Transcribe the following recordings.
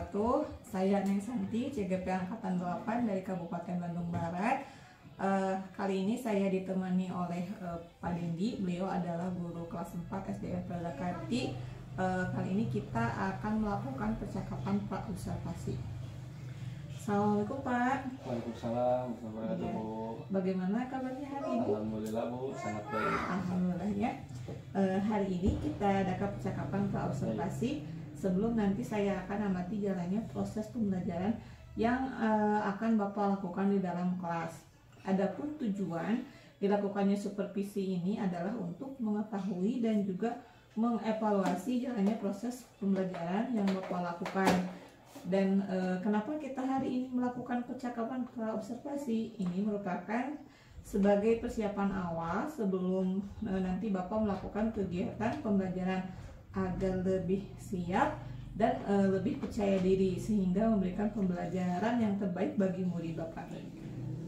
wabarakatuh. Saya Neng Santi, CGP Angkatan 8 dari Kabupaten Bandung Barat. Kali ini saya ditemani oleh Pak Dendi. Beliau adalah guru kelas 4 SDN Pradakati. Kali ini kita akan melakukan percakapan pra-observasi. Assalamualaikum Pak. Waalaikumsalam warahmatullahi wabarakatuh, Bu. Bagaimana kabarnya hari ini? Alhamdulillah, Bu, sangat baik. Alhamdulillah ya. Hari ini kita adakan percakapan pra-observasi. Sebelum nanti saya akan amati jalannya proses pembelajaran yang akan Bapak lakukan di dalam kelas. Adapun tujuan dilakukannya supervisi ini adalah untuk mengetahui dan juga mengevaluasi jalannya proses pembelajaran yang Bapak lakukan. Dan kenapa kita hari ini melakukan percakapan pra-observasi? Ini merupakan sebagai persiapan awal sebelum nanti Bapak melakukan kegiatan pembelajaran agar lebih siap dan lebih percaya diri sehingga memberikan pembelajaran yang terbaik bagi murid Bapak.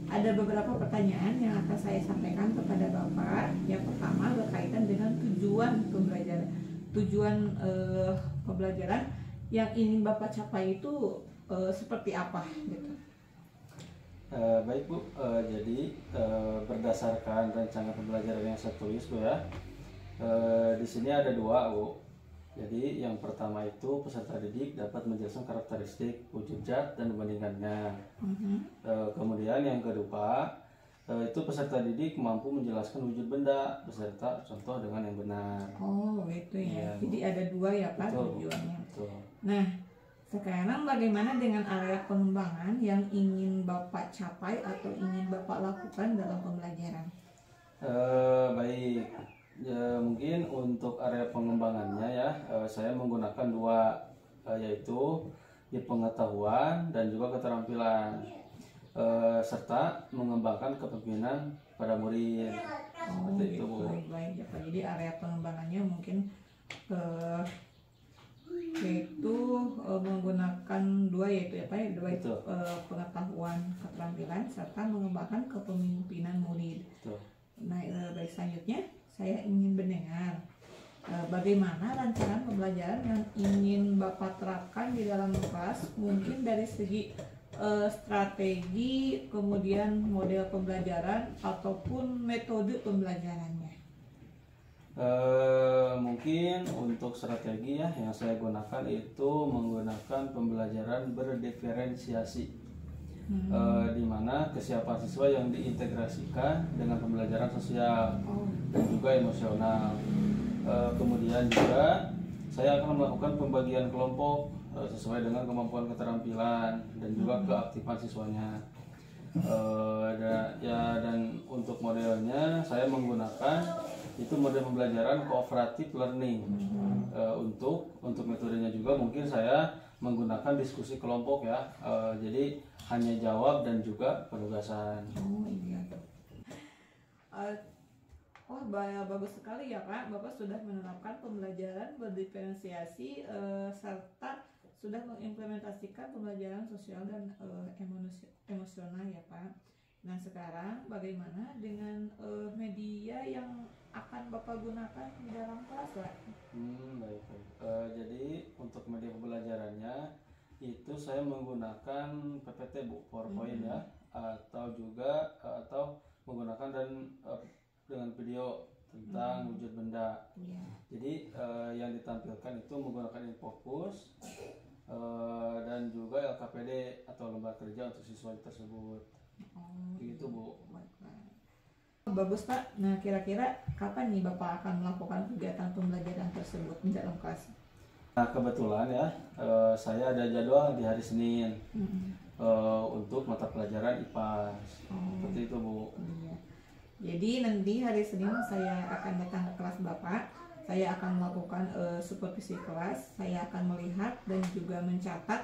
Ada beberapa pertanyaan yang akan saya sampaikan kepada Bapak. Yang pertama berkaitan dengan tujuan pembelajaran. Tujuan pembelajaran yang ingin Bapak capai itu seperti apa gitu. Baik, Bu, jadi berdasarkan rencana pembelajaran yang saya tulis, Bu, ya, di sini ada dua, Bu. Jadi yang pertama itu peserta didik dapat menjelaskan karakteristik, wujud zat, dan membandingkannya. Kemudian yang kedua itu peserta didik mampu menjelaskan wujud benda beserta contoh dengan yang benar. Oh gitu ya. Iya, Jadi ada dua ya Pak betul, tujuannya. betul. Nah sekarang bagaimana dengan area pengembangan yang ingin Bapak capai atau ingin Bapak lakukan dalam pembelajaran? Baik, ya, mungkin untuk area pengembangannya ya, saya menggunakan dua, yaitu di pengetahuan dan juga keterampilan, serta mengembangkan kepemimpinan pada murid. Seperti itu, Bu. Baik ya Pak. Jadi area pengembangannya mungkin yaitu menggunakan dua, yaitu ya Pak, dua itu pengetahuan, keterampilan, serta mengembangkan kepemimpinan murid. Betul. Nah, baik, selanjutnya saya ingin mendengar bagaimana rancangan pembelajaran yang ingin Bapak terapkan di dalam kelas, mungkin dari segi strategi, kemudian model pembelajaran ataupun metode pembelajarannya. Mungkin untuk strategi ya yang saya gunakan itu menggunakan pembelajaran berdiferensiasi. Di mana kesiapan siswa yang diintegrasikan dengan pembelajaran sosial dan juga emosional. Kemudian juga saya akan melakukan pembagian kelompok sesuai dengan kemampuan keterampilan dan juga keaktifan siswanya. Dan untuk modelnya saya menggunakan itu model pembelajaran cooperative learning. Untuk metodenya juga mungkin saya menggunakan diskusi kelompok ya, jadi hanya jawab dan juga penugasan. Oh iya. Wah, bagus sekali ya Pak. Bapak sudah menerapkan pembelajaran berdiferensiasi serta sudah mengimplementasikan pembelajaran sosial dan emosional ya Pak. Nah sekarang bagaimana dengan media yang akan Bapak gunakan di dalam kelas Pak? Baik. Jadi untuk media pembelajarannya itu saya menggunakan PPT, Bu, PowerPoint ya, atau menggunakan dengan video tentang wujud benda. Jadi yang ditampilkan itu menggunakan InFocus dan juga LKPD atau lembar kerja untuk siswa tersebut. Gitu, Bu. Bagus Pak. Nah kira-kira kapan nih Bapak akan melakukan kegiatan pembelajaran tersebut di dalam kelas? Nah kebetulan ya, saya ada jadwal di hari Senin untuk mata pelajaran IPA. Seperti itu, Bu. Iya. Jadi nanti hari Senin saya akan datang ke kelas Bapak. Saya akan melakukan supervisi kelas. Saya akan melihat dan juga mencatat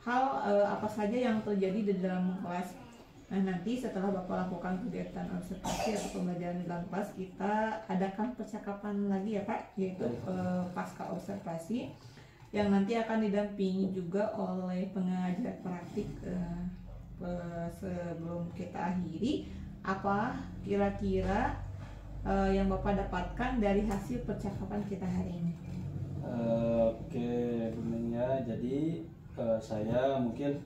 hal apa saja yang terjadi di dalam kelas. Nah nanti setelah Bapak lakukan kegiatan observasi atau pembelajaran di dalam kelas, kita adakan percakapan lagi ya Pak, yaitu pasca observasi yang nanti akan didampingi juga oleh pengajar praktik. Sebelum kita akhiri, apa kira-kira yang Bapak dapatkan dari hasil percakapan kita hari ini? Oke, Bunda, jadi saya mungkin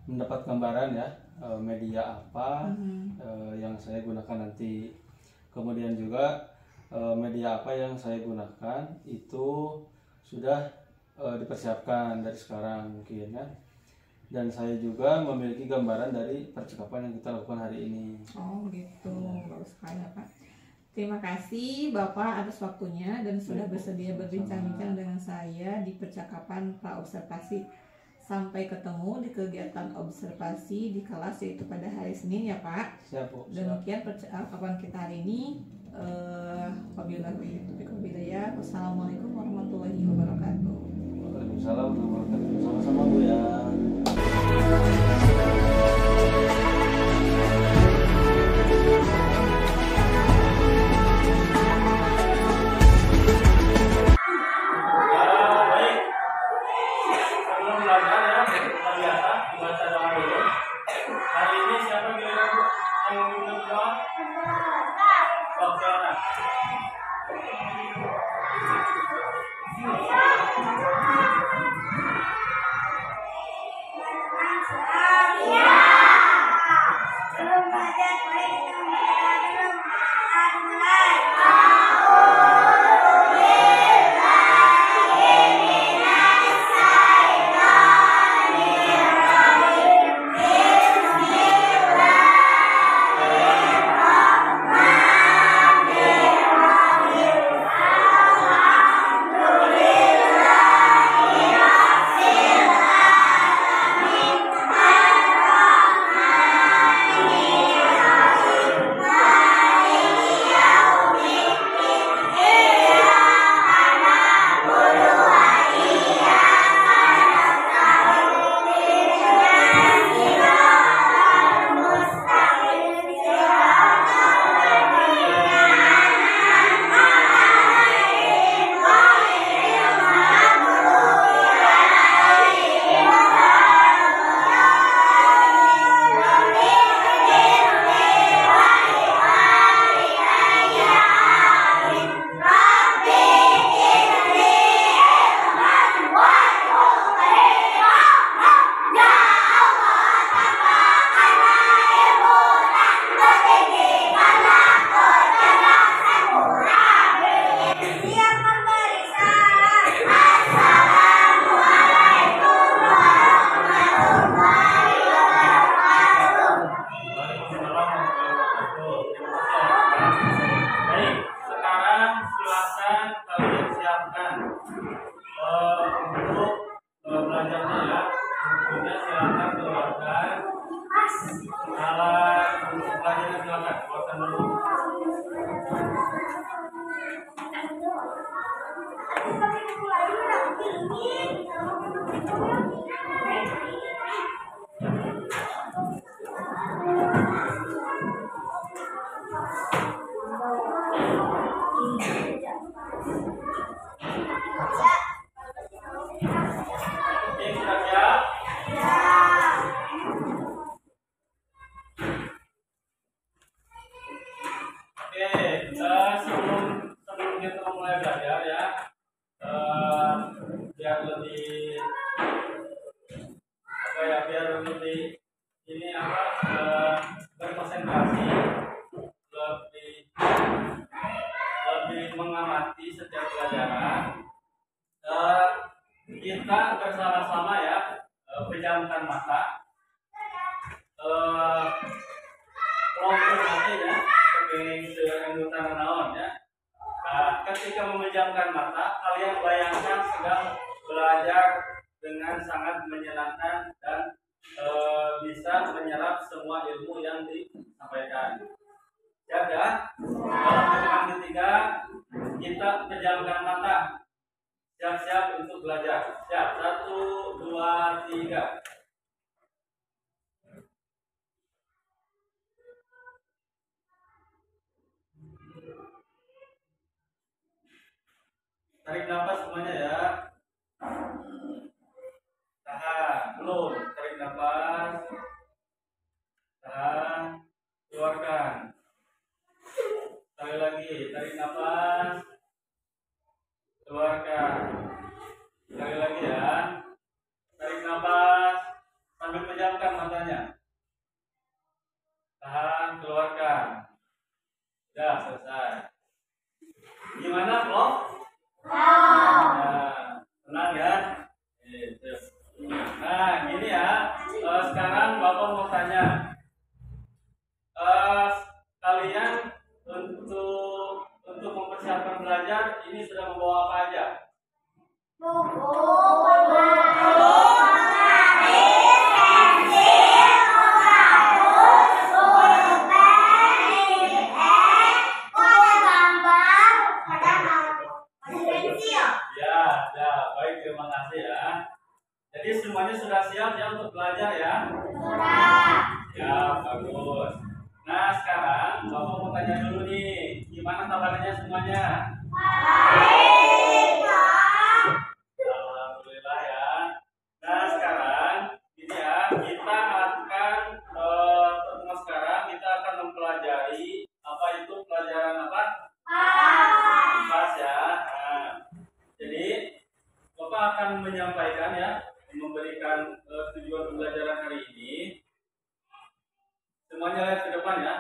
mendapat gambaran ya media apa yang saya gunakan nanti. Kemudian juga media apa yang saya gunakan itu sudah dipersiapkan dari sekarang mungkin ya. Dan saya juga memiliki gambaran dari percakapan yang kita lakukan hari ini. Oh gitu, bagus sekali ya Pak. Terima kasih Bapak atas waktunya dan sudah bersedia berbincang-bincang dengan saya di percakapan praobservasi. Sampai ketemu di kegiatan observasi di kelas yaitu pada hari Senin ya Pak. Siap, Bu. Demikian percakapan kita hari ini. Wassalamualaikum warahmatullahi wabarakatuh. Waalaikumsalam warahmatullahi wabarakatuh. Sama-sama Bu ya. Kita bersama-sama ya pejamkan mata, kelompok nanti ya sebagai naon ya. Ketika memejamkan mata, kalian bayangkan sedang belajar dengan sangat menyenangkan dan bisa menyerap semua ilmu yang disampaikan. Jaga dalam hitungan ketiga kita pejamkan mata. Siap-siap untuk belajar. Siap. 1, 2, 3. Tarik nafas semuanya ya. Tahan. Belum. Tarik nafas. Tahan. Keluarkan. Sekali lagi. Tarik nafas. Keluarkan. Sekali lagi ya. Tarik nafas. Sudah selesai. Gimana, Klok? Nah, tenang ya. Gitu. Nah, gini ya. Sekarang Bapak mau tanya. Kalian untuk mempersiapkan belajar ini sudah membawa apa aja? Ya, baik, terima kasih ya. Jadi semuanya sudah siap ya untuk belajar ya? Ya, bagus. Nah, sekarang Bapak mau tanya dulu nih, gimana kabarnya semuanya? Alhamdulillah ya. Nah, sekarang ini ya, kita akan pertemuan sekarang kita akan mempelajari apa itu pelajaran apa? IPAS ya. Nah, jadi Bapak akan menyampaikan ya, memberikan tujuan pembelajaran hari ini. Semuanya lihat ke depan ya,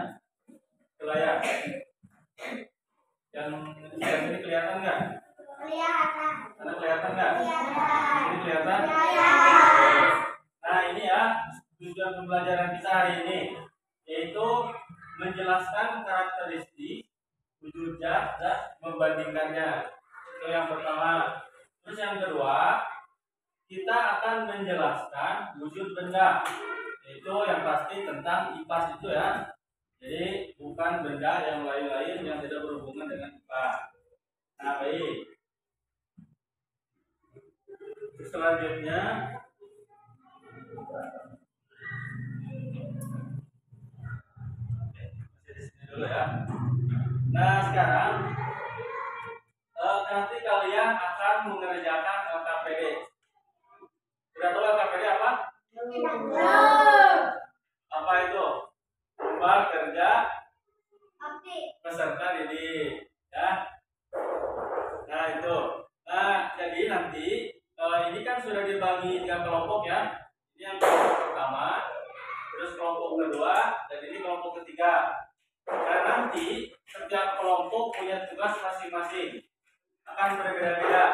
ke layar. Yang ini kelihatan nggak? Karena kelihatan nggak? Ini kelihatan? Nah, ini ya tujuan pembelajaran kita hari ini, yaitu menjelaskan karakteristik wujud zat dan membandingkannya. Itu yang pertama. Terus yang kedua, kita akan menjelaskan wujud benda. Itu yang pasti tentang IPAS itu ya. Jadi bukan benda yang lain-lain yang tidak berhubungan dengan IPAS. Nah, baik. Selanjutnya masih di sini dulu ya. Nah, sekarang nanti kalian akan mengerjakan LKPD. Sudah tahu LKPD apa? Apa itu? Lomba kerja peserta didik ya. Nah, itu. Nah, jadi nanti ini kan sudah dibagi 3 kelompok ya. Ini yang kelompok pertama, terus kelompok kedua, dan ini kelompok ketiga. Dan nanti setiap kelompok punya tugas masing-masing, akan berbeda-beda.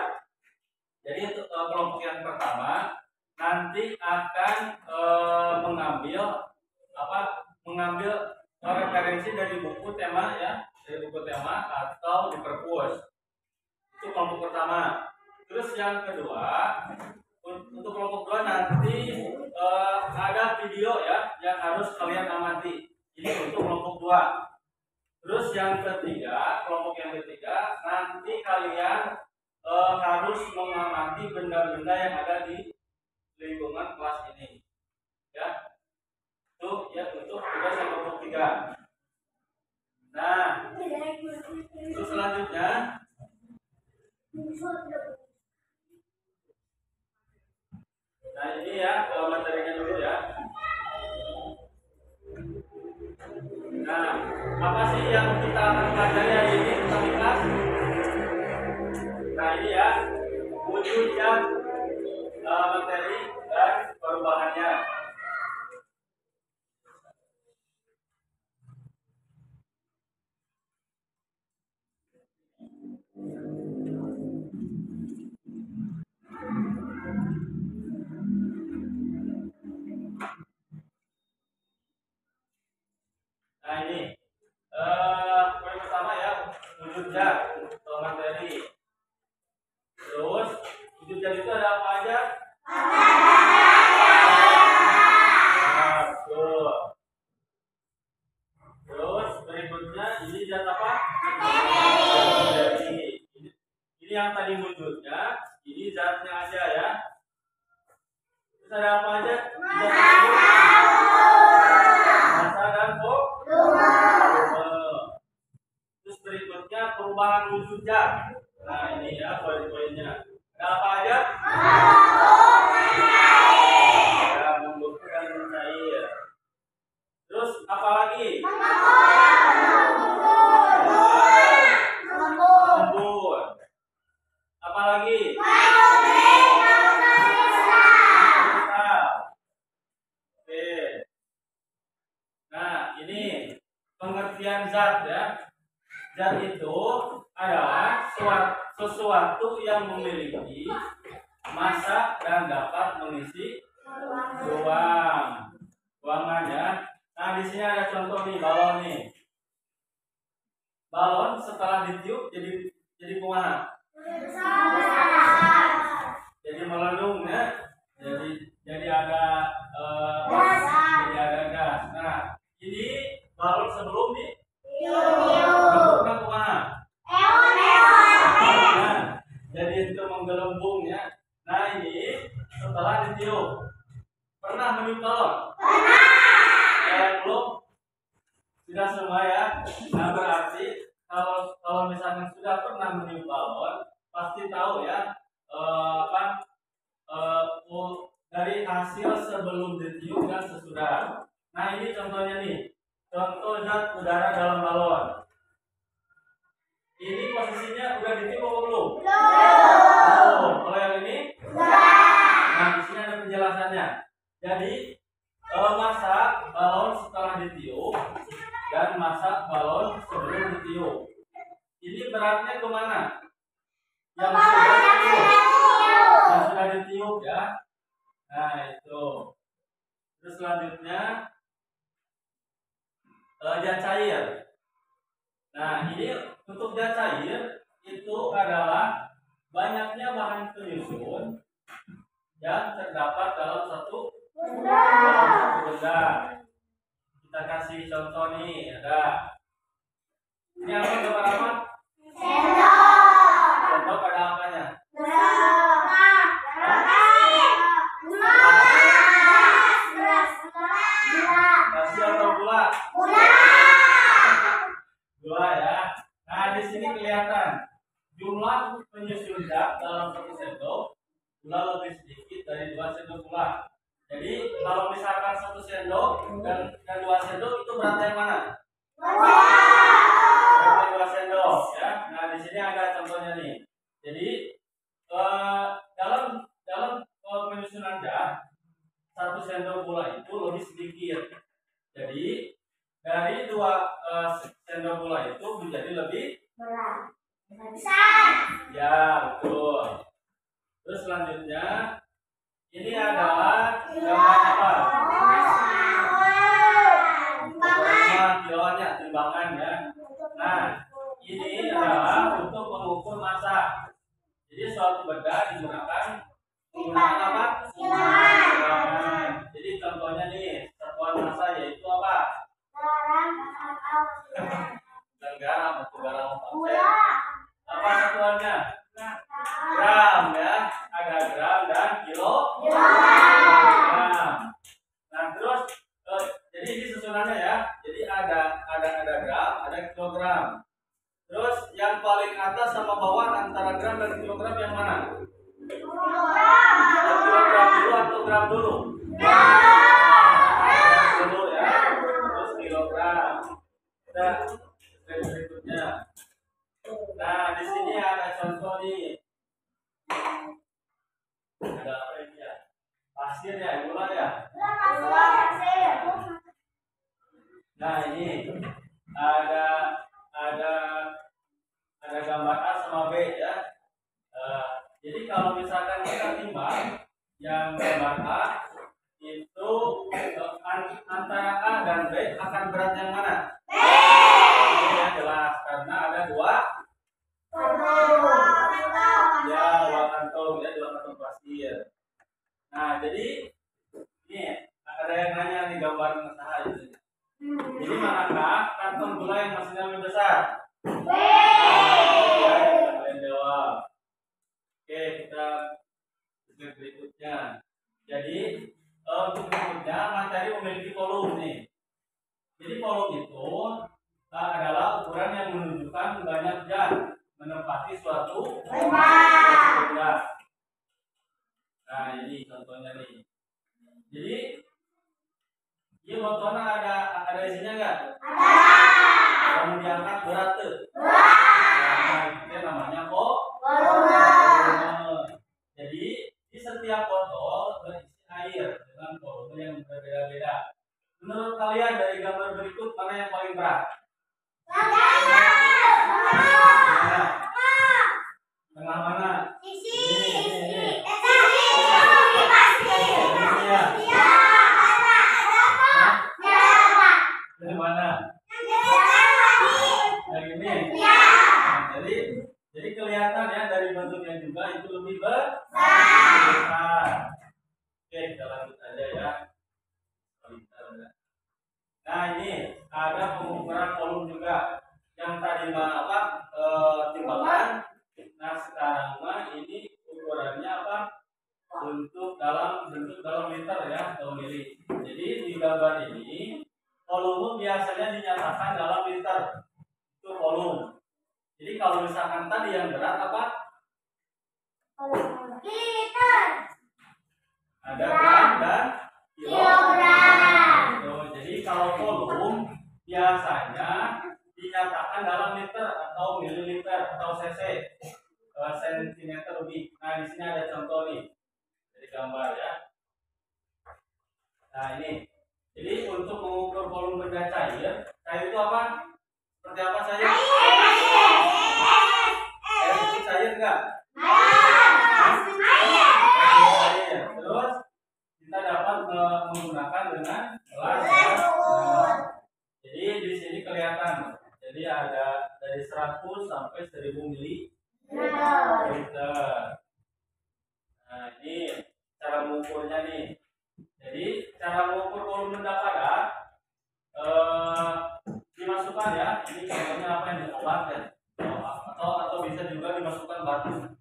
Jadi untuk kelompok yang pertama nanti akan mengambil referensi dari buku tema ya, dari buku tema atau di perpus. Itu kelompok pertama. Terus yang kedua, untuk kelompok kedua nanti ada video ya yang harus kalian amati. Ini untuk kelompok 2. Terus yang ketiga, kelompok yang ketiga nanti kalian harus mengamati benda-benda yang ada di lingkungan kelas ini. Ya. Itu ya untuk tugas yang kelompok 3. Nah, terus selanjutnya nah ini ya materinya dulu ya. Nah, apa sih yang kita pelajari hari ini tentang IPAS? Nah, ini ya wujud yang materi dan perubahannya. Nah, ini poin pertama ya, wujud zat atau materi. Terus wujud zat itu ada apa aja? Nah, betul. Terus berikutnya ini zat apa? Materi. Ini yang tadi wujudnya, ini zatnya aja ya. Terus ada apa aja? Massa dan volume. Terus berikutnya perubahan wujud zat. Nah, ini ya poin-poinnya. Ada apa aja? Ya, membeku dan mencair. Terus apa lagi? Lembut. Apa lagi? Oke. Nah, ini pengertian zat ya. Zat itu adalah sesuatu yang memiliki massa dan dapat mengisi ruangan ya. Nah, di sini ada contoh nih, balon nih. Balon setelah ditiup jadi kumaha? Jadi melendung ya. Jadi ada gas. Nah, ini balon sebelum bentuknya kumaha? Nah, jadi itu menggelembung ya. Nah, ini setelah ditiup. Pernah meniup balon? Ya, belum? Sudah semua ya. Nah, berarti kalau misalkan sudah pernah meniup balon, pasti tahu ya dari hasil sebelum ditiup dan sesudah. Nah, ini contohnya nih. Contoh zat udara dalam balon. Ini posisinya udah ditiup atau belum? Belum. Kalau yang ini? Nah, di sini ada penjelasannya. Jadi, massa balon setelah ditiup dan massa balon sebelum ditiup. Ini beratnya kemana? Yang sudah ditiup ya. Nah, itu. Terus selanjutnya zat cair. Nah, ini untuk zat cair itu adalah banyaknya bahan penyusun yang terdapat dalam satu benda. Kita kasih contoh nih, ada. Ini apa, gambar apa? Sendok ada apanya? Nasi atau gula? Gula ya. Nah, di sini kelihatan jumlah penyusun zat dalam satu sendok gula lebih sedikit dari 2 sendok gula. Jadi kalau misalkan 1 sendok dan 2 sendok itu beratnya yang mana? Beratnya 2 sendok ya. Nah, di sini ada contohnya nih. Jadi dalam penyusunan zat 1 sendok gula itu lebih sedikit. Jadi dari 2 sendok gula itu menjadi lebih besar. Ya, betul. Terus selanjutnya ini adalah gambar apa? Kilonya, timbangan ya. Nah, ini adalah untuk mengukur massa. Jadi suatu benda digunakan apa? Timbangan. Jadi contohnya nih, satuan massa yaitu apa? Garam, garam apa satuannya? Gram ya, ada gram dan kilogram. Nah, terus jadi ini susunannya ya. Jadi ada gram, ada kilogram. Terus yang paling atas sama bawah antara gram dan kilogram yang mana? Kilogram dulu atau gram dulu? Gram dulu ya. Terus kilogram. Nah, berikutnya. Nah, di sini ada contoh nih. Ada apa ini ya? Pasir ya, gula ya. Nah, ini ada gambar A sama B ya. Jadi kalau misalkan kita timbang yang gambar A itu antara A dan B akan berat yang mana? Ini yang jelas karena ada 2 kantong ya, 2 kantong pasir. Nah, jadi ini ada yang nanya nih gambar usaha itu. Jadi manakah kantong gula yang masih lebih besar? Kalian jawab. Oke, kita berikutnya. Jadi untuk berikutnya materi memiliki volume nih. Jadi volume itu adalah ukuran yang menunjukkan banyak zat menempati suatu benda. Nah, ini contohnya nih. Jadi ini botolnya ada isinya enggak? Kalau diangkat berat tuh. Nah, itu namanya volume. Jadi di setiap botol berisi air dengan volume yang berbeda-beda. Menurut kalian dari gambar berikut mana yang paling berat? ini. Nah, jadi kelihatan ya dari bentuknya juga itu lebih besar. Oke, kita lanjut aja ya. Nah, ini ada pengukuran volume juga. Yang tadi timbangan. Nah, sekarang ini ukurannya bentuk dalam liter ya atau mili. Jadi di gambar ini volume biasanya dinyatakan dalam liter. Itu volume. Jadi kalau misalkan tadi yang berat liter. Ada gram dan kilogram. Jadi kalau volume biasanya dinyatakan dalam liter atau mililiter atau cc, sentimeter kubik. Nah, di sini ada contoh nih dari gambar ya. Nah, ini. Jadi untuk mengukur volume benda cair itu apa? Seperti apa cair? Air itu cair enggak? Air. Terus kita dapat menggunakan dengan gelas. Jadi di sini kelihatan. Jadi ada dari 100 sampai 1000 ml. Nah, ini cara mengukurnya nih. Jadi cara mengukur volume benda padat dimasukkan ya. Ini contohnya apa yang diobat ya. Atau bisa juga dimasukkan batu.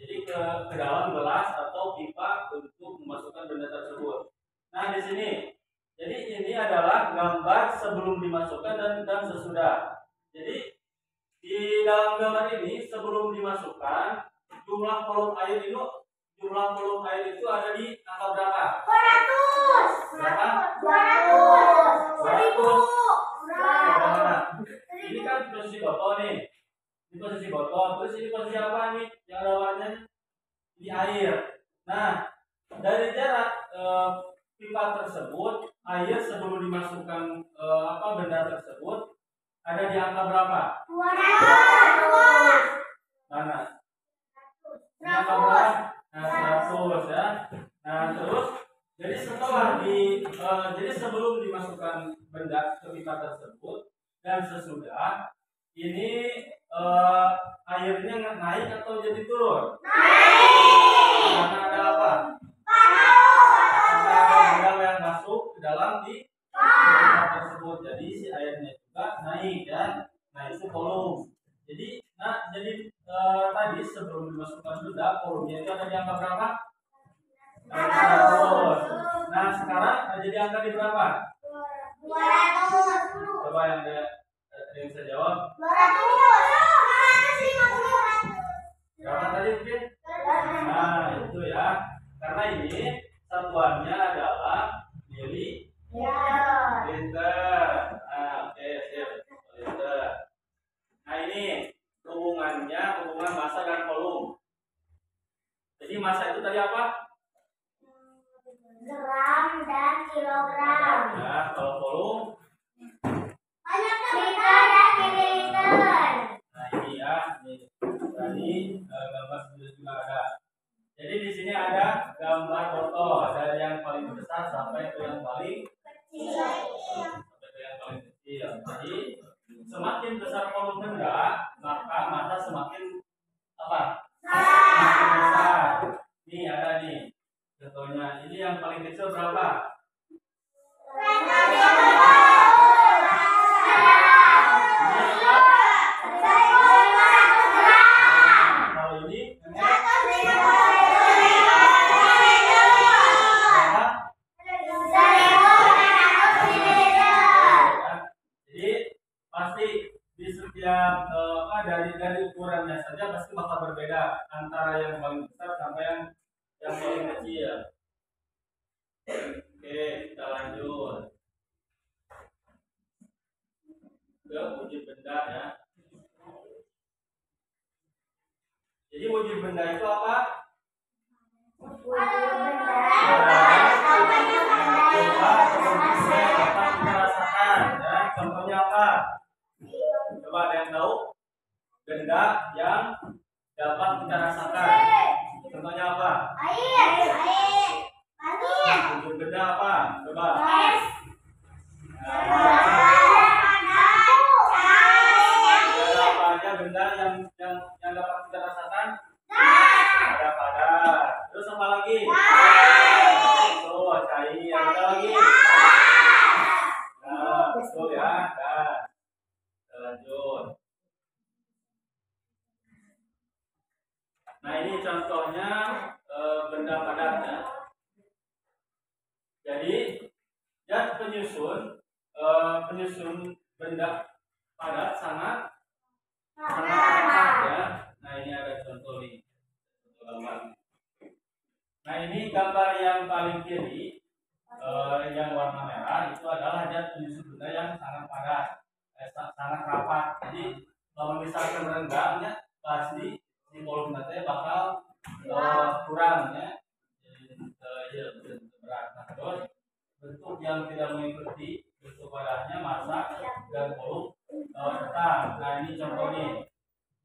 Jadi ke dalam gelas atau pipa untuk memasukkan benda tersebut. Nah, di sini. Jadi ini adalah gambar sebelum dimasukkan dan sesudah. Jadi di dalam gambar ini sebelum dimasukkan jumlah volume air itu ada di angka berapa? 200. Berapa? 200. Ini kan posisi botol nih. Ini posisi botol. Terus ini posisi apa nih? Yang ada warnanya di air. Nah, dari jarak pipa tersebut, air sebelum dimasukkan benda tersebut ada di angka berapa? 200. Mana? Ini angka berapa? Nah, 100 ya. Nah, terus jadi jadi sebelum dimasukkan benda ke pipa tersebut dan sesudah ini airnya naik atau jadi turun? Naik. Karena ada apa? Ada yang masuk ke dalam di pipa tersebut. Jadi si airnya juga naik ya. Nah, itu volume. Jadi tadi sebelum dimasukkan benda volumenya itu ada di angka berapa? 100. Nah, sekarang jadi angka di berapa? 200. Coba yang bisa jawab. 250. Berapa tadi mungkin? Nah, itu ya. Karena ini satuannya adalah mili liter. Nah, oke, sip. Liter. Nah, ini hubungan massa dan volume. Jadi massa itu tadi apa? Gram dan kilogram. Ya, kalau volume Liter dan mililiter. nah ini ya, ini tadi gambar sebelumnya juga ada. Jadi di sini ada gambar botol dari yang paling besar sampai ke yang paling kecil. Jadi semakin besar volume benda, maka massa semakin semakin besar. Ini ada nih contohnya. Ini yang paling kecil berapa? Kalau ini jadi pasti di setiap dari ukurannya saja pasti bakal berbeda antara yang paling besar sampai yang paling kecil. Oke, kita lanjut ke wujud benda ya. Jadi wujud benda itu apa? Dapat kita rasakan ya. Contohnya apa? Coba ada yang tahu? Benda yang dapat kita rasakan. Contohnya apa? Wujud benda apa? Coba. Nah, benda yang dapat kita rasakan? Ada padat. Terus apa lagi? Betul, cair. Ada lagi? Nah, betul ya. Nah, kita lanjut. Nah, ini contohnya benda padat ya. Jadi zat penyusun benda padat sangat padat ya. Nah, ini ada contoh nih. Gambar. Nah, ini gambar yang paling kiri yang warna merah itu adalah zat penyusun benda yang sangat padat, sangat rapat. Jadi kalau misalkan renggangnya pasti di volume nanti bakal kurang ya. Berat. Nah, terus bentuk yang tidak mengikuti bentuk wadahnya, massa dan volume tetap. Nah, ini contoh nih.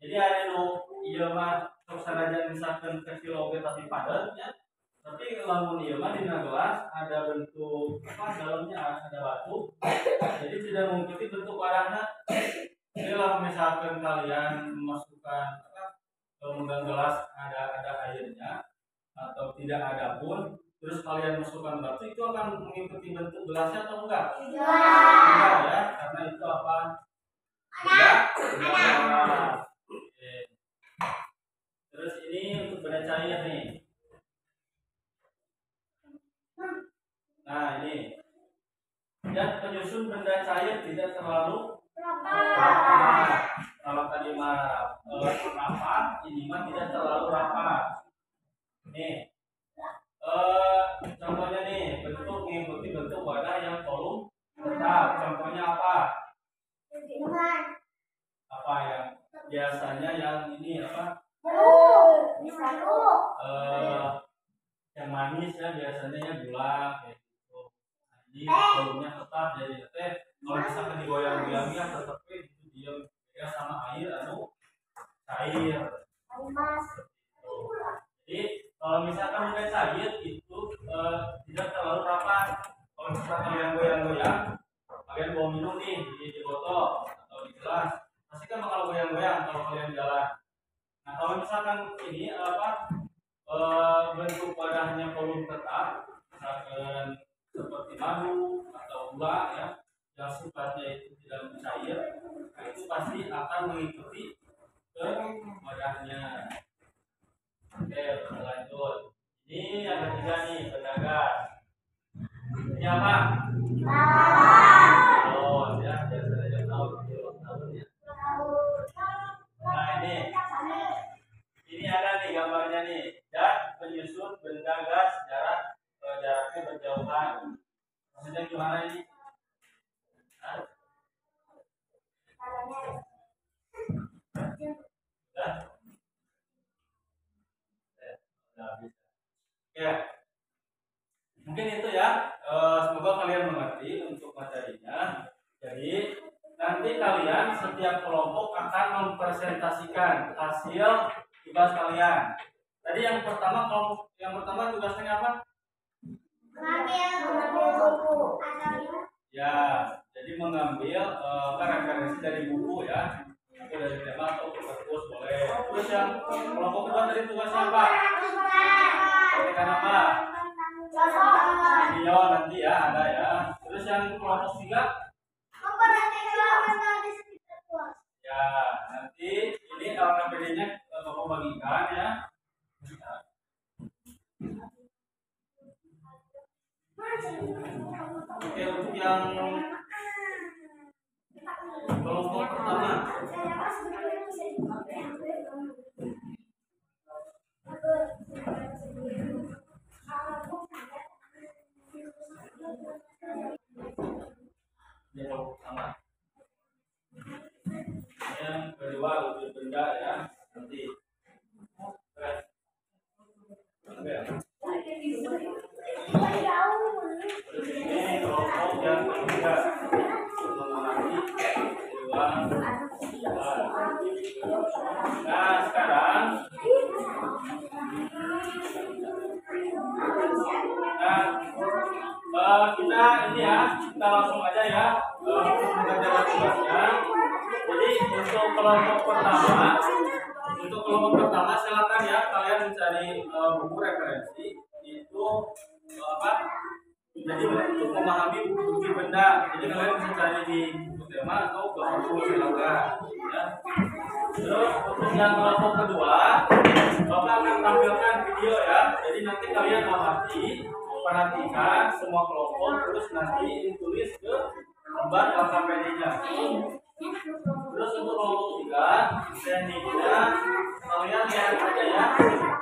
Jadi ada nu ieu mah sok sanajan misalkan kecil oge tapi padat ya. Tapi lamun ieu mah dina gelas ada bentuk dalamnya ada batu. Jadi tidak mengikuti bentuk wadahnya. Jadi kalau misalkan kalian memasukkan memegang gelas ada airnya atau tidak ada pun, terus kalian masukkan batu, itu akan mengikuti bentuk gelasnya atau enggak? Enggak ya, karena itu apa? Tidak. Oke. Terus ini untuk benda cair nih. Nah, ini dan penyusun benda cair tidak terlalu rapat. Kalau tadi mah rapat, ini mah tidak terlalu rapat. Nih, contohnya nih bentuk mengikuti bentuk wadah yang volume tetap. Contohnya apa? Apa yang biasanya yang ini apa? Yang manis ya biasanya ya gula kayak gitu. Ini volumenya tetap jadi teh. Kalau misalkan digoyang-goyang ya tetap itu diam ya sama air cair. Jadi kalau misalkan udah cair itu tidak terlalu rapat. Kalau misalkan kalian goyang-goyang, kalian bawa minum nih di botol atau di gelas, pasti kan bakal goyang-goyang kalau kalian jalan. Nah, kalau misalkan ini bentuk wadahnya volume tetap, misalkan seperti madu atau gula ya, yang sifatnya itu tidak mencair, nah itu pasti akan mengikuti ke wadahnya. Oke, lanjut. Ini yang ketiga nih, benda gas. Ini apa? Oh, ya, biasanya tahu tahunnya. Nah, ini ada nih gambarnya nih. Dan penyusun benda gas jaraknya berjauhan. Maksudnya gimana ini? Ya, mungkin itu ya. Semoga kalian mengerti untuk materinya. Jadi nanti kalian setiap kelompok akan mempresentasikan hasil tugas kalian. Tadi yang pertama tugasnya apa? Mengambil buku. Ya, jadi mengambil referensi dari buku ya. Buku dari tema atau perpus boleh. Terus yang kelompok kedua tadi tugasnya apa? Ketika apa? Video nanti ya ada ya. Terus yang kelompok 3? Ya, nanti ini LKPD-nya Bapak bagikan ya. Oke, untuk yang kelompok pertama. Ini kelompok pertama. Yang kedua wujud benda ya nanti. Ini kelompok yang ketiga mengenai kedua. Nah sekarang kita ini ya kita langsung aja ya mengerjakan tugasnya. Jadi untuk kelompok pertama silakan ya kalian mencari buku referensi itu apa? Jadi untuk memahami bukti benda. Jadi kalian bisa cari di buku tema atau ke buku silakan. Ya. Terus untuk yang kelompok kedua, Bapak akan tampilkan video ya. Jadi nanti kalian amati, perhatikan semua kelompok, terus nanti ditulis ke lembar LKPD-nya. Terus untuk kelompok 3, tekniknya kalian lihat aja ya,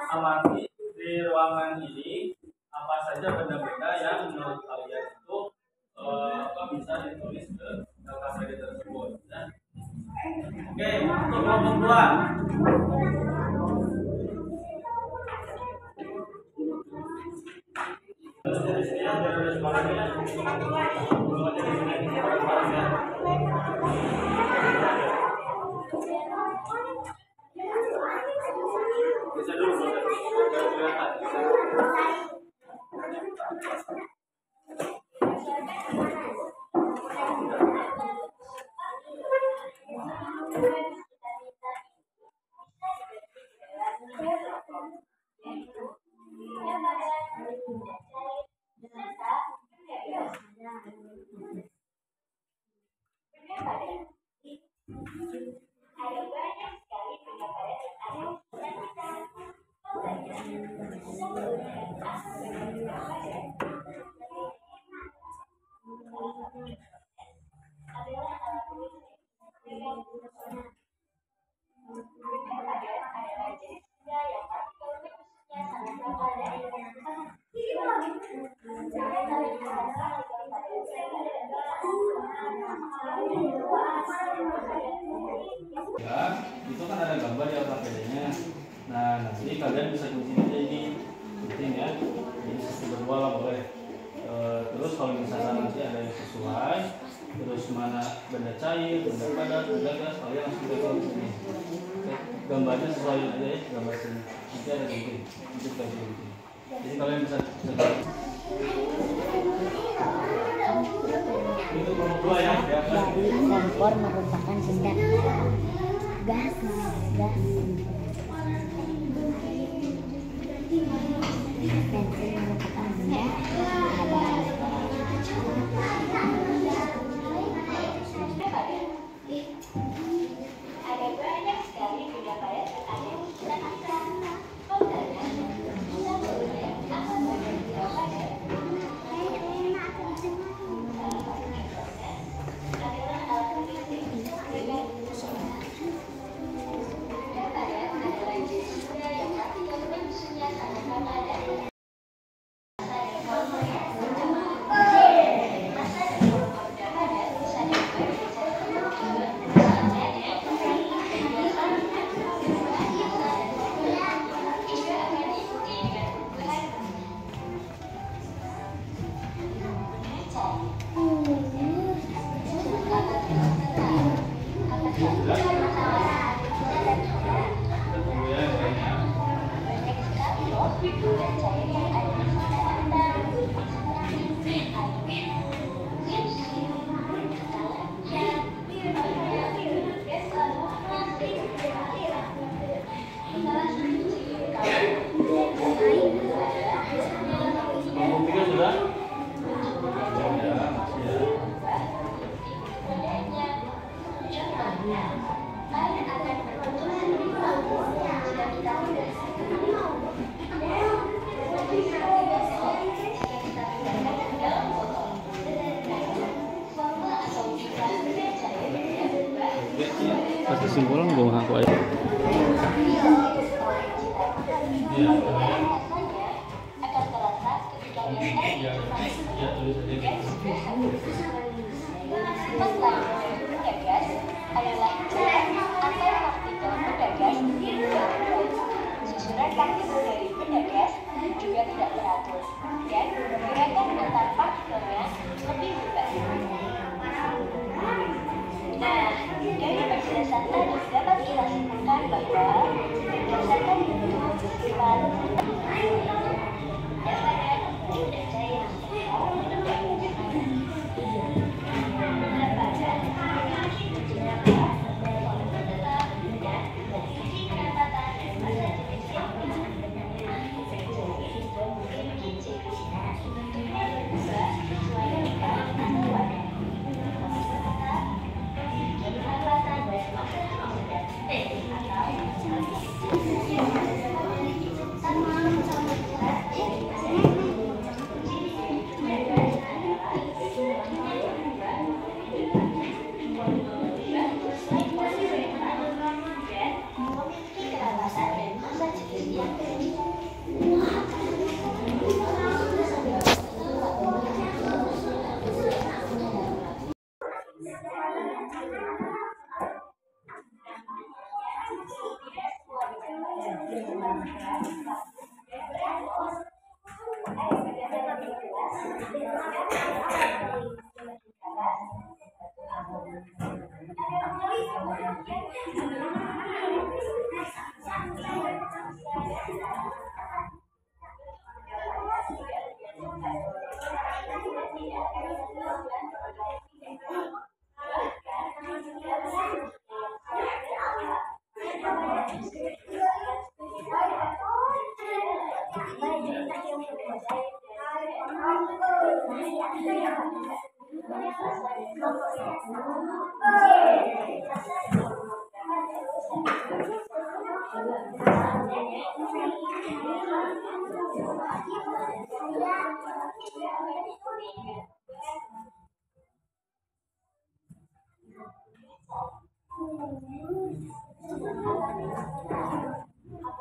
amati di ruangan ini apa saja benda-benda yang menurut kalian itu bisa ditulis ke LKPD tersebut. Ya. Oke, untuk kelompok 2. Dari sini ya, dari suaranya. Bisa dulu, ya, itu kan ada gambar di LKPD-nya. Nah, nanti kalian bisa kunci aja ini, penting ya. Jadi satu berdua lah boleh. Terus kalau misalnya nanti ada yang sesuai, terus mana benda cair, benda padat, benda gas, kalian langsung tekan di sini. Gambarnya sesuai aja ya, gambar sini. Nanti ada gunting, itu kayak gunting. Jadi kalian bisa sesuai. Itu kelompok 2 ya. Jadi kompor merupakan benda gas. Pensil merupakan benda Ada banyak sekali benda padat yang ada di sekitar kita. Pas kesimpulan gue ngaku aja. Susunan kaki dari benda gas juga tidak teratur dan gerakan antar partikelnya lebih bebas. Nah, dari penjelasan tadi dapat kita simpulkan bahwa berdasarkan bentuk, sifat, benda cair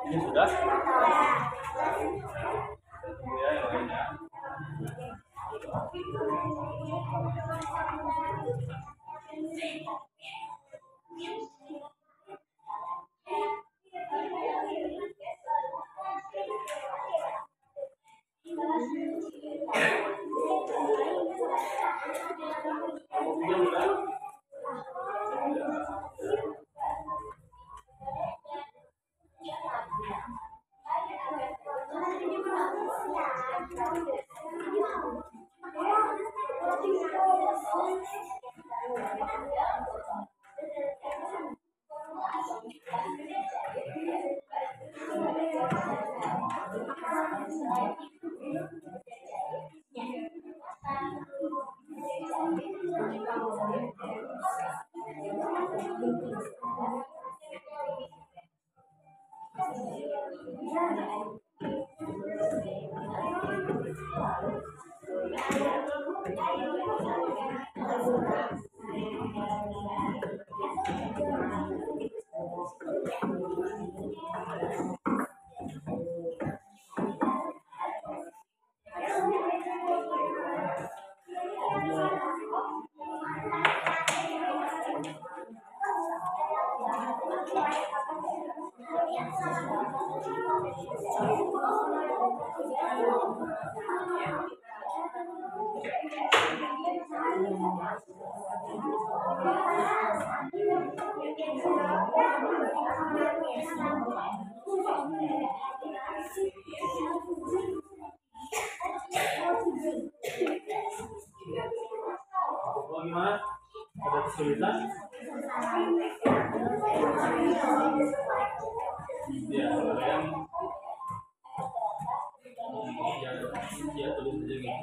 Ini sudah. Ya, yang lainnya. Bagaimana? Ada kesulitan? Ya, yang ya tulis aja gitu.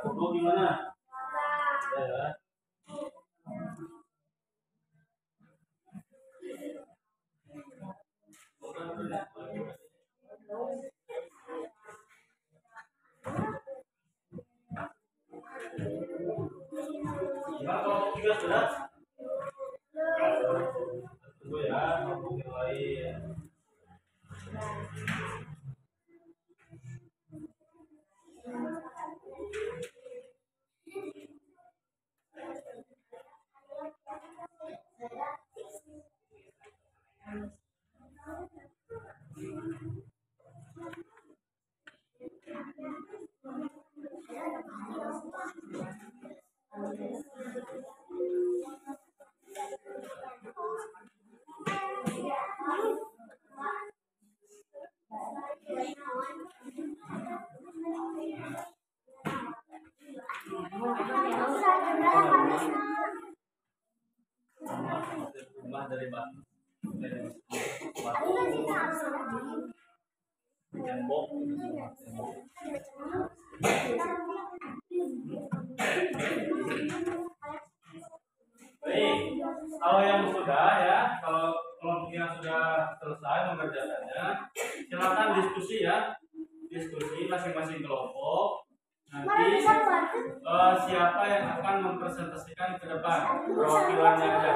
Sudah, gimana? Ya. Gimana kalau 3 sudah? Rumah dari batu, tembok. Baik, kalau yang sudah ya, kalau kelompok yang sudah selesai mengerjakannya, silakan diskusi ya, diskusi masing-masing kelompok. Nanti siapa yang akan mempresentasikan ke depan, perwakilannya aja.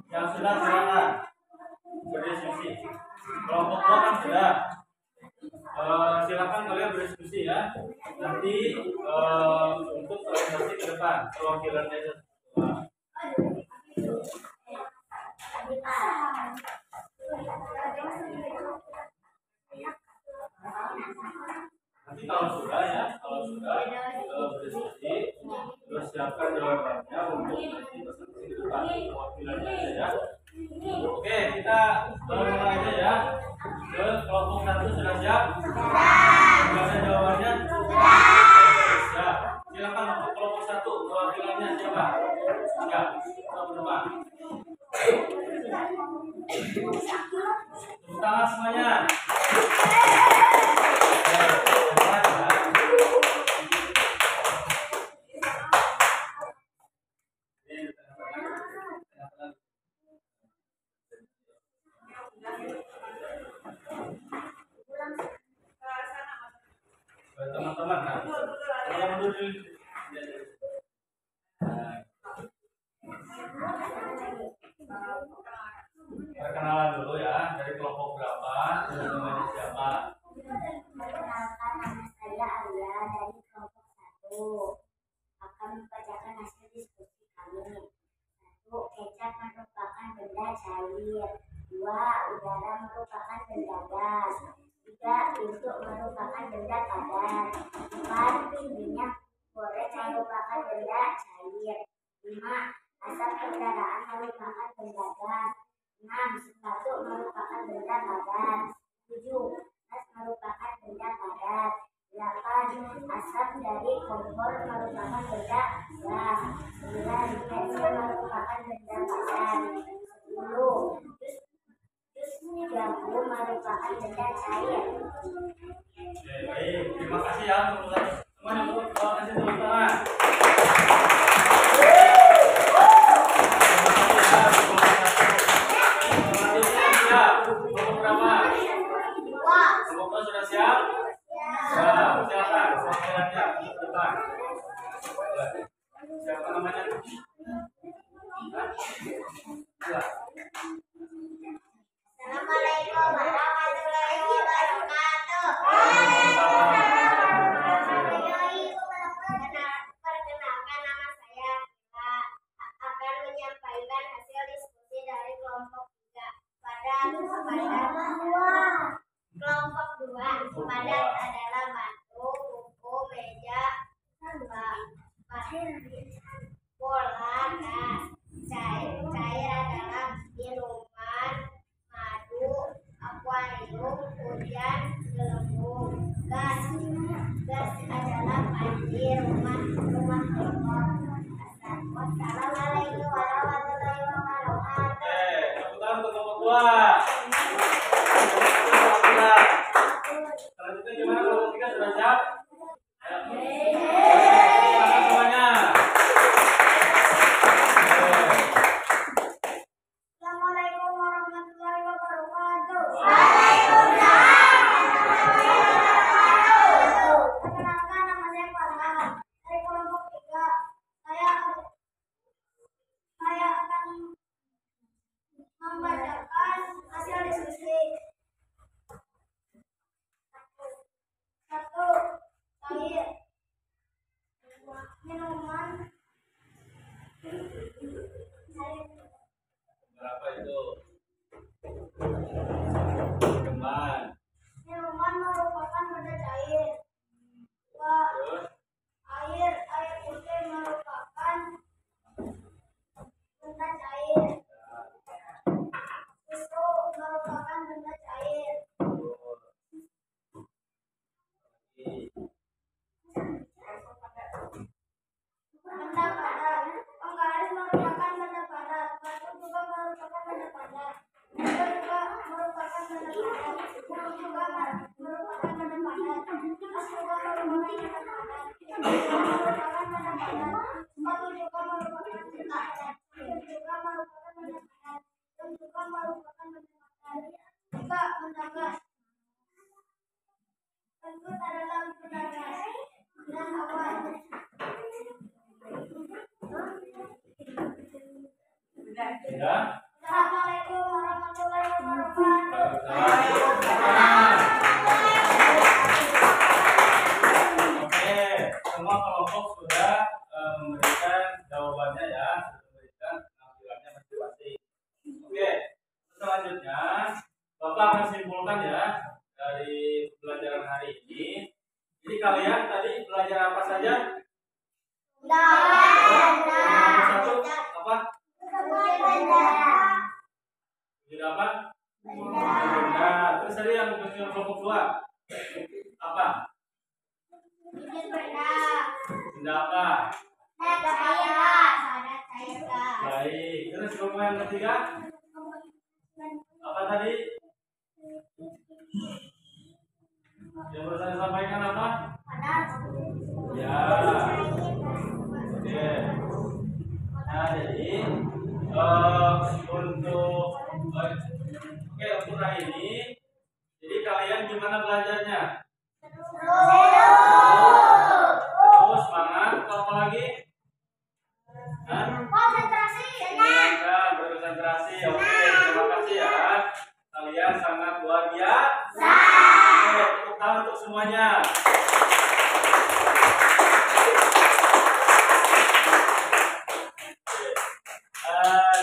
Yang sudah silakan berdiskusi. Kelompok dua kan sudah. Silakan kalian berdiskusi ya. Nanti untuk presentasi ke depan, perwakilannya aja. Nanti kalau sudah ya, berdiskusi, terus siapkan jawabannya untuk nanti presentasi ke depan, perwakilannya aja ya. Oke, kita mulai aja ya. Ke kelompok satu sudah siap? Sudah ada jawabannya? Siap. Silakan untuk kelompok satu, perwakilannya siapa? Siap. Teman-teman. Tepuk tangan semuanya. Teman-teman, yang mundur dulu. Perkenalan dulu ya, dari kelompok berapa, dan namanya siapa. Perkenalkan, nama saya Arya dari kelompok 1. Akan membacakan hasil diskusi kami. 1. Kecap merupakan benda cair. 2. Udara merupakan benda gas. 3. Bentuk merupakan benda padat. 4. Minyak goreng merupakan benda cair. 5. Asap kendaraan merupakan benda gas. 6. Sepatu merupakan benda padat. 7. Tas merupakan benda padat. 8. Asap dari kompor merupakan benda gas. 9. Pensil merupakan benda padat. 10. Jus jambu merupakan benda cair. Baik, terima kasih ya untuk semuanya. Kasih tepuk tangan. Kelompok berapa? Kelompok sudah siap? Siap, silakan. Perwakilannya ke depan. Siapa namanya? Assalamualaikum warahmatullahi wabarakatuh. Minuman. Minuman merupakan benda cair. 2. Terus Air putih merupakan benda cair. Susu merupakan benda cair. Benda padat. Penggaris merupakan benda padat. Batu juga merupakan benda padat. Benda juga merupakan benda padat. Buku juga merupakan benda padat. Tas juga merupakan benda padat. Juga merupakan benda padat. Sepatu juga merupakan benda padat. Sepatu juga merupakan benda padat. Dan juga merupakan benda padat. Juga benda gas. Berikut adalah benda gas dan awan. ya. Assalamualaikum warahmatullahi wabarakatuh. Oke, semua kelompok sudah memberikan jawabannya ya, sudah memberikan penampilannya masing-masing. Oke, selanjutnya Bapak akan simpulkan ya dari pelajaran hari ini. Jadi kalian tadi belajar apa saja? Nomor 1 apa? Benda apa? Benda. Terus tadi yang kelompok 2 apa? Benda apa? Baik. Terus kelompok yang ketiga apa tadi? Yang baru saya sampaikan apa? Ya. Oke. Nah, jadi untuk hari ini, jadi kalian gimana belajarnya? Terus semangat, apa lagi? Konsentrasi. Ya, berkonsentrasi. Oke, terima kasih ya. Kalian sangat luar biasa. Oke, tepuk tangan untuk semuanya.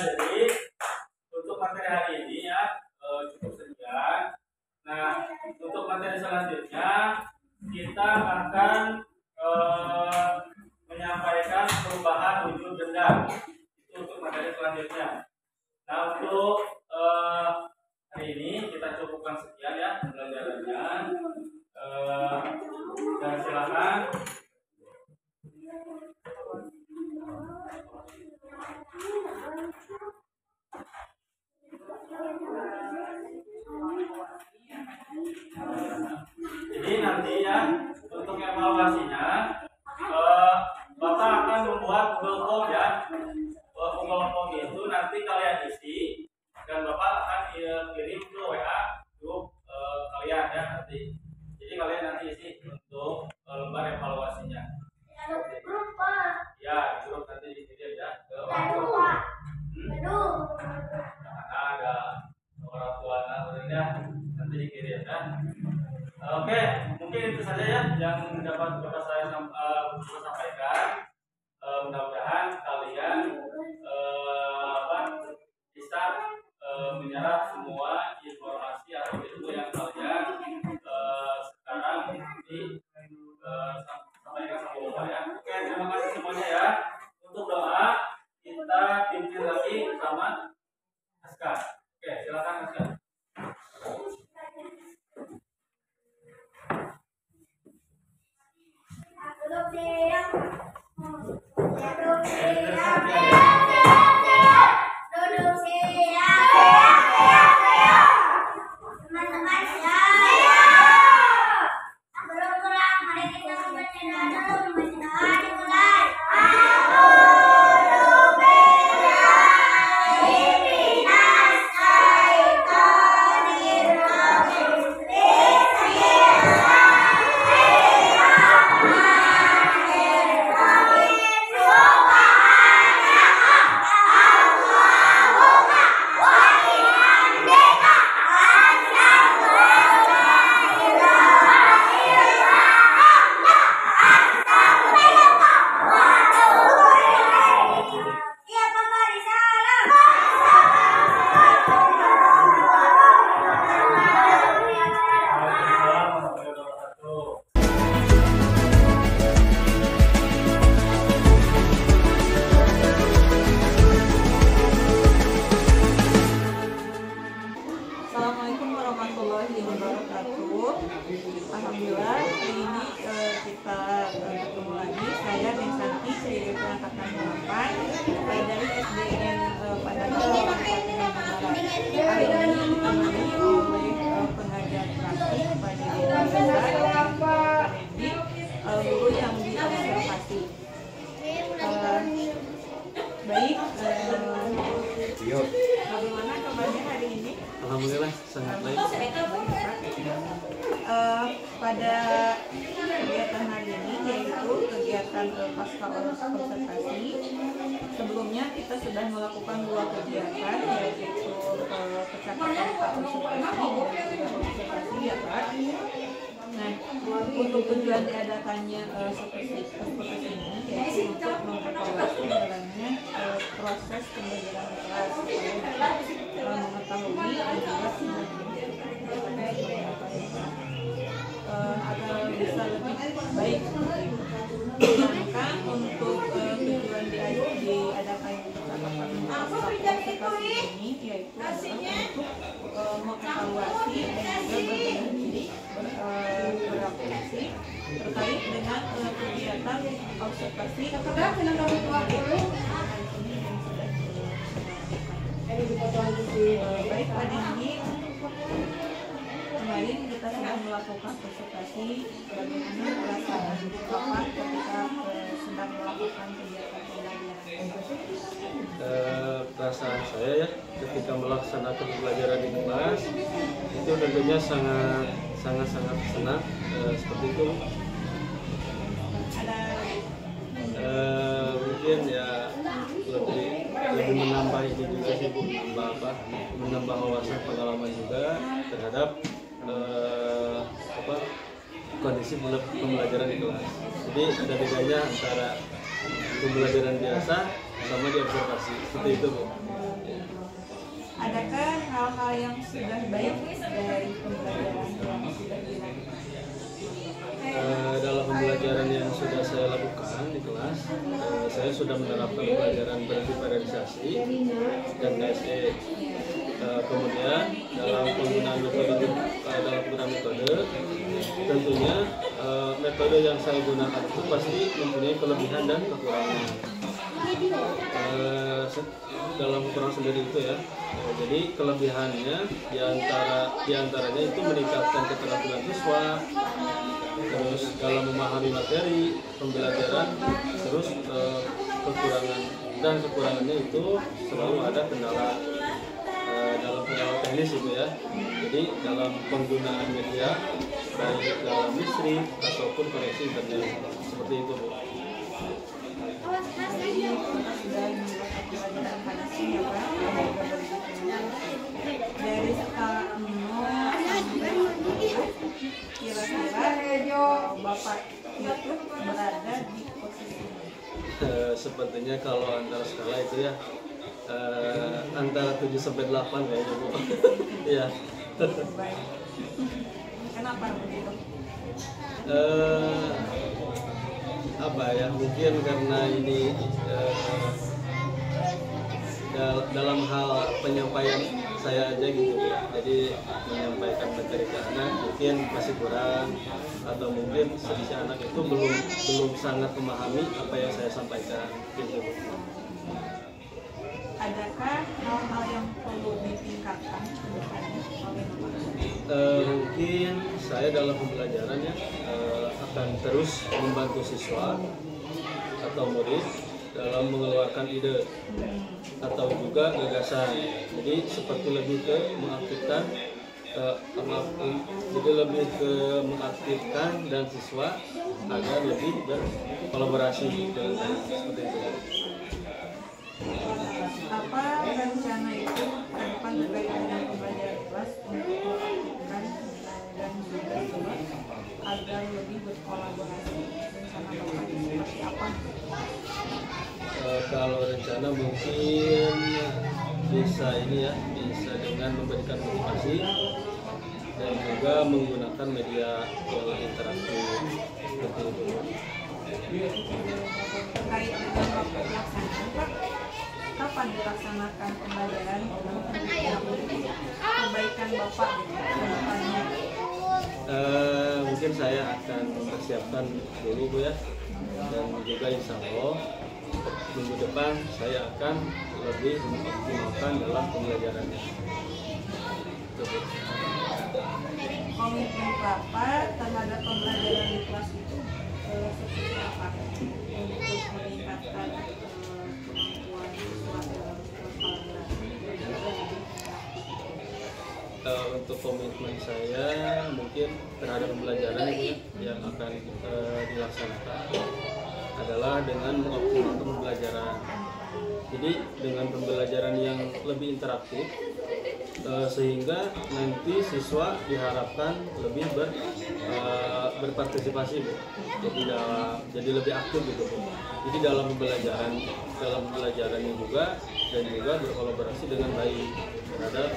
Jadi untuk materi hari ini ya cukup sekian. Nah, untuk materi selanjutnya kita akan menyampaikan perubahan wujud benda. Itu untuk materi selanjutnya. Nah, untuk hari ini kita cukupkan sekian ya pembelajarannya. Dan silakan. Jadi nanti ya untuk evaluasinya Bapak akan membuat Google Form ya. Google Form itu nanti kalian isi dan Bapak akan kirim ke WA grup kalian ya nanti. Jadi kalian nanti isi untuk lembar evaluasinya. Ya, grup nanti dikirim ya ke orang ada orang tua anaknya nanti dikirim ya. Oke, mungkin itu saja ya yang dapat saya sampaikan. Mudah-mudahan kalian bisa menyerap semua informasi atau ilmu yang kalian sekarang sampaikan sama Bapak ya. Oke, terima kasih semuanya ya. Untuk doa kita pimpin lagi bersama Askar. Oke, silakan Askar. Teman-teman ya. Sebelum pulang, mari kita membaca doa dulu. Doa dimulai. Bismillahirrahmanirrahim. SDN pada hari ini ditemani oleh pengajar praktik pada guru yang diobservasi. Baik, bagaimana kabarnya hari ini? Alhamdulillah sangat baik. Pada kegiatan hari ini yaitu kegiatan pasca observasi. Sebelumnya kita sudah melakukan 2 kegiatan yaitu percakapan observasi dan observasi ya Pak. Nah, untuk tujuan diadakannya seperti ini yaitu untuk mengevaluasi jalannya proses pembelajaran kelas supaya mengetahui dan juga agar bisa lebih baik. Sedangkan untuk tujuan diadakan percakapan observasi ini yaitu adalah untuk mengevaluasi dan juga berbenah diri berefleksi terkait dengan kegiatan observasi baik pada ini kemarin kita sedang melakukan observasi bagaimana perasaan Bapak ketika sedang melakukan kegiatan pembelajaran. Perasaan saya ya ketika melaksanakan pembelajaran di kelas itu tentunya sangat senang seperti itu. Mungkin ya lebih menambah ini juga sih Bu, menambah wawasan pengalaman juga terhadap kondisi pembelajaran di kelas. Jadi ada bedanya antara pembelajaran biasa sama di observasi seperti itu Bu. Adakah hal-hal yang sudah baik dari pembelajaran yang sudah dilakukan? Dalam pembelajaran yang sudah saya lakukan di kelas, saya sudah menerapkan pembelajaran berdiferensiasi dan KSE. Kemudian dalam penggunaan metode, tentunya metode yang saya gunakan itu pasti mempunyai kelebihan dan kekurangan. Dalam ukuran sendiri itu ya. Jadi kelebihannya diantaranya itu meningkatkan keterampilan siswa, terus dalam memahami materi pembelajaran, terus kekurangannya itu selalu ada kendala dalam kendala teknis itu ya. Jadi dalam penggunaan media baik dalam listrik ataupun koneksi internet seperti itu Bu. Dari skala 0 kira-kira Bapak itu berada di posisi sepertinya kalau antara skala itu ya antara 7 sampai 8 kayaknya Bu. Iya. Kenapa begitu? Apa ya, mungkin karena ini dalam hal penyampaian saya aja gitu ya. Jadi menyampaikan materi ke anak mungkin masih kurang, atau mungkin sedikit anak itu belum sangat memahami apa yang saya sampaikan gitu. Adakah hal-hal yang perlu ditingkatkan ke depannya oleh mungkin saya dalam pembelajarannya akan terus membantu siswa atau murid dalam mengeluarkan ide atau juga gagasan. Jadi seperti lebih ke mengaktifkan mengaktifkan dan siswa agar lebih berkolaborasi dengan seperti itu. Apa rencana itu ke depan terkait dengan pembelajaran kelas untuk mengaktifkan dan juga siswa agar lebih berkolaborasi? Rencana Bapak seperti apa? Kalau rencana mungkin bisa dengan memberikan motivasi dan juga menggunakan media yang interaktif seperti itu. Terkait dengan waktu pelaksanaan Pak, kapan dilaksanakan pembelajaran untuk kebaikan Bapak ke depannya? Mungkin saya akan mempersiapkan dulu Bu ya, dan juga insya Allah minggu depan saya akan lebih mengoptimalkan dalam pembelajarannya. Komitmen Bapak terhadap pembelajaran di kelas itu seperti apa untuk meningkatkan kemampuan siswa dalam untuk komitmen saya mungkin terhadap pembelajaran ini yang akan dilaksanakan adalah dengan mengoptimalkan pembelajaran. Jadi dengan pembelajaran yang lebih interaktif sehingga nanti siswa diharapkan lebih berpartisipasi, Bu. Jadi lebih aktif gitu, Bu. Jadi dalam pembelajarannya juga dan juga berkolaborasi dengan baik terhadap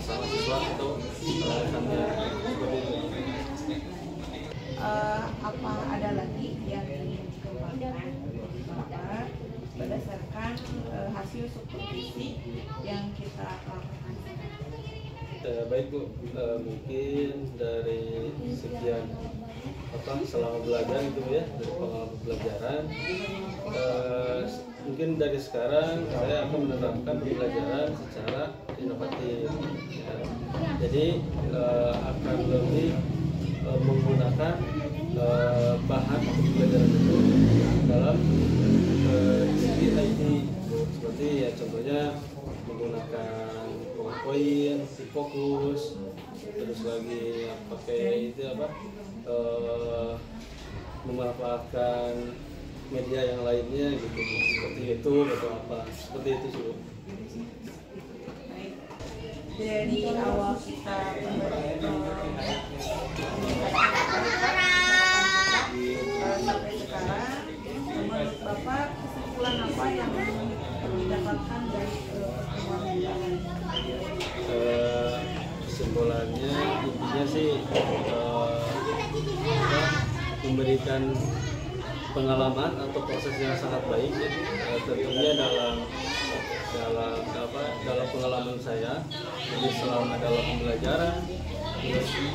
sesama siswa atau rekannya seperti itu. Apa ada lagi yang ingin dikembangkan Bapak berdasarkan hasil supervisi yang kita lakukan? Baik, Bu, mungkin dari sekian selama belajar itu ya, dari pengalaman pembelajaran, mungkin dari sekarang saya akan menerapkan pembelajaran secara inovatif ya. Jadi akan lebih menggunakan bahan pembelajaran itu dalam segi IT, seperti ya contohnya menggunakan PowerPoint, fokus, terus lagi pakai itu memanfaatkan media yang lainnya gitu, seperti YouTube atau apa, seperti itu sih. Dari awal kita sampai sekarang, menurut Bapak kesimpulan apa yang didapatkan dari pertemuan ini? Kesimpulannya intinya sih memberikan pengalaman atau proses yang sangat baik ya. Tentunya dalam pengalaman saya, jadi selama dalam pembelajaran,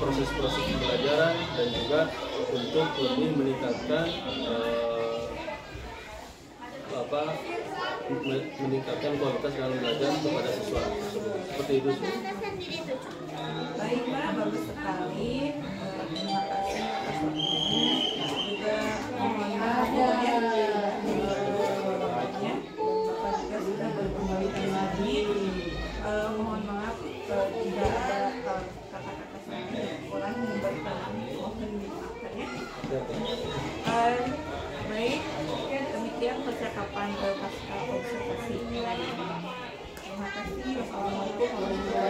proses pembelajaran dan juga untuk lebih meningkatkan meningkatkan kualitas dalam belajar kepada siswa tersebut. Seperti itu sih. Baik Pak, bagus sekali. Terima kasih atas waktunya. Juga mohon maaf ya, Bapak juga sudah berkembalikan lagi. Mohon maaf jika ada kata-kata saya yang kurang memberikan, mohon dimaafkan ya. Baik, demikian percakapan pasca observasi hari ini. Terima kasih. Wassalamualaikum warahmatullahi wabarakatuh.